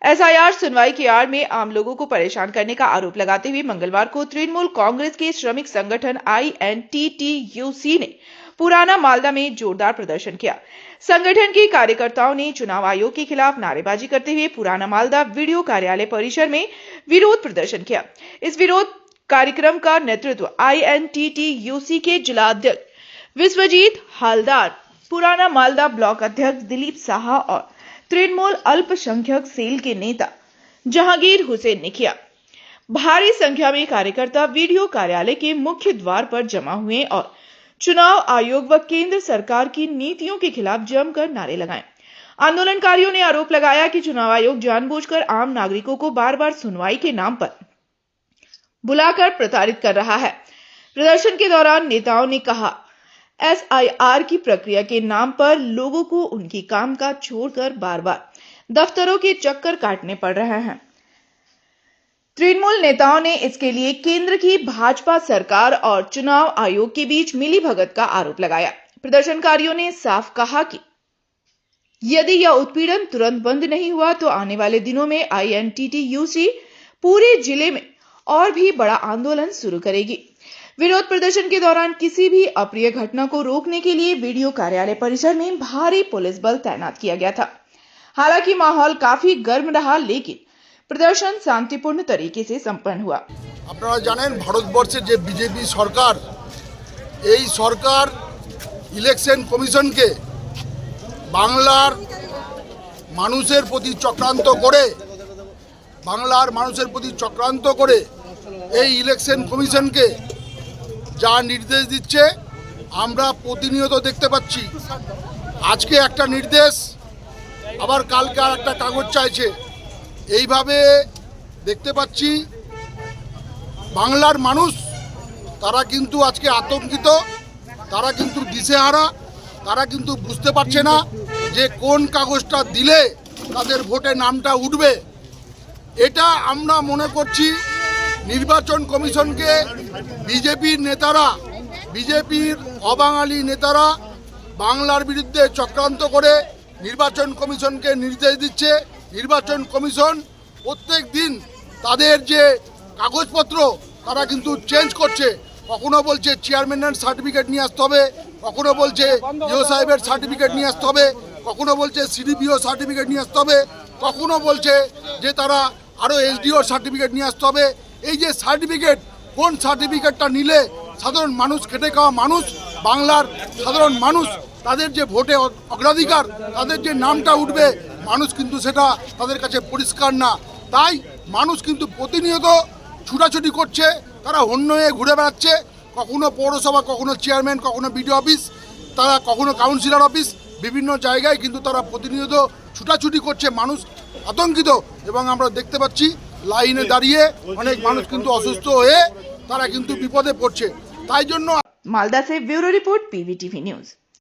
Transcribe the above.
SIR सुनवाई की आड़ में आम लोगों को परेशान करने का आरोप लगाते हुए मंगलवार को तृणमूल कांग्रेस के श्रमिक संगठन आईएनटीटीयूसी ने पुराना मालदा में जोरदार प्रदर्शन किया। संगठन के कार्यकर्ताओं ने चुनाव आयोग के खिलाफ नारेबाजी करते हुए पुराना मालदा वीडियो कार्यालय परिसर में विरोध प्रदर्शन किया। इस विरोध कार्यक्रम का नेतृत्व आईएनटीटीयूसी के जिला अध्यक्ष विश्वजीत हालदार, पुराना मालदा ब्लॉक अध्यक्ष दिलीप साहा और तृणमूल अल्पसंख्यक सेल के नेता जहांगीर हुसैन ने किया। भारी संख्या में कार्यकर्ता वीडियो कार्यालय के मुख्य द्वार पर जमा हुए और चुनाव आयोग व केंद्र सरकार की नीतियों के खिलाफ जमकर नारे लगाए। आंदोलनकारियों ने आरोप लगाया कि चुनाव आयोग जानबूझकर आम नागरिकों को बार-बार सुनवाई के नाम पर बुलाकर प्रताड़ित कर रहा है। प्रदर्शन के दौरान नेताओं ने कहा, एसआईआर की प्रक्रिया के नाम पर लोगों को उनकी कामकाज छोड़कर बार-बार दफ्तरों के चक्कर काटने पड़ रहे हैं। तृणमूल नेताओं ने इसके लिए केंद्र की भाजपा सरकार और चुनाव आयोग के बीच मिलीभगत का आरोप लगाया। प्रदर्शनकारियों ने साफ कहा कि यदि यह उत्पीड़न तुरंत बंद नहीं हुआ तो आने वाले दिनों में आईएनटीटीयूसी पूरे जिले में और भी बड़ा आंदोलन शुरू करेगी। विरोध प्रदर्शन के दौरान किसी भी अप्रिय घटना को रोकने के लिए वीडियो कार्यालय परिसर में भारी पुलिस बल तैनात किया गया था। हालांकि माहौल काफी गर्म रहा, लेकिन प्रदर्शन शांतिपूर्ण तरीके से संपन्न हुआ। আপনারা জানেন ভারতবর্ষের যে বিজেপি সরকার, এই সরকার ইলেকশন কমিশনকে বাংলার মানুষের প্রতি চক্রান্ত করে এই ইলেকশন কমিশনকে যা নির্দেশ দিচ্ছে আমরা প্রতিনিয়ত দেখতে পাচ্ছি। আজকে একটা নির্দেশ, আবার কালকে আর একটা কাগজ চাইছে। এইভাবে দেখতে পাচ্ছি বাংলার মানুষ তারা কিন্তু আজকে আতঙ্কিত, তারা কিন্তু দিশেহারা, তারা কিন্তু বুঝতে পারছে না যে কোন কাগজটা দিলে তাদের ভোটে নামটা উঠবে। এটা আমরা মনে করছি নির্বাচন কমিশনকে বিজেপির নেতারা, বিজেপির অবাঙালি নেতারা বাংলার বিরুদ্ধে চক্রান্ত করে নির্বাচন কমিশনকে নির্দেশ দিচ্ছে। নির্বাচন কমিশন প্রত্যেক দিন তাদের যে কাগজপত্র তারা কিন্তু চেঞ্জ করছে। কখনো বলছে চেয়ারম্যানের সার্টিফিকেট নিয়ে আসতে হবে, কখনো বলছে ইও সাহেবের সার্টিফিকেট নিয়ে আসতে হবে, কখনো বলছে সিডিপিও সার্টিফিকেট নিয়ে আসতে হবে, কখনো বলছে যে তারা আরও এসডিওর সার্টিফিকেট নিয়ে আসতে হবে। এই যে সার্টিফিকেট, কোন সার্টিফিকেটটা নিলে সাধারণ মানুষ, খেটে খাওয়া মানুষ, বাংলার সাধারণ মানুষ, তাদের যে ভোটে অগ্রাধিকার, তাদের যে নামটা উঠবে, মানুষ কিন্তু সেটা তাদের কাছে পরিষ্কার না। তাই মানুষ কিন্তু প্রতিনিয়ত ছুটাছুটি করছে, তারা হন্য হয়ে ঘুরে বেড়াচ্ছে। কখনো পৌরসভা, কখনো চেয়ারম্যান, কখনো বিডিও অফিস, তারা কখনো কাউন্সিলর অফিস, বিভিন্ন জায়গায় কিন্তু তারা প্রতিনিয়ত ছুটাছুটি করছে। মানুষ আতঙ্কিত এবং আমরা দেখতে পাচ্ছি লাইনে দাঁড়িয়ে অনেক মানুষ কিন্তু অসুস্থ হয়ে তারা কিন্তু বিপদে পড়ছে। তাই জন্য मालदा से ब्यूरो रिपोर्ट, पीवीटीवी न्यूज।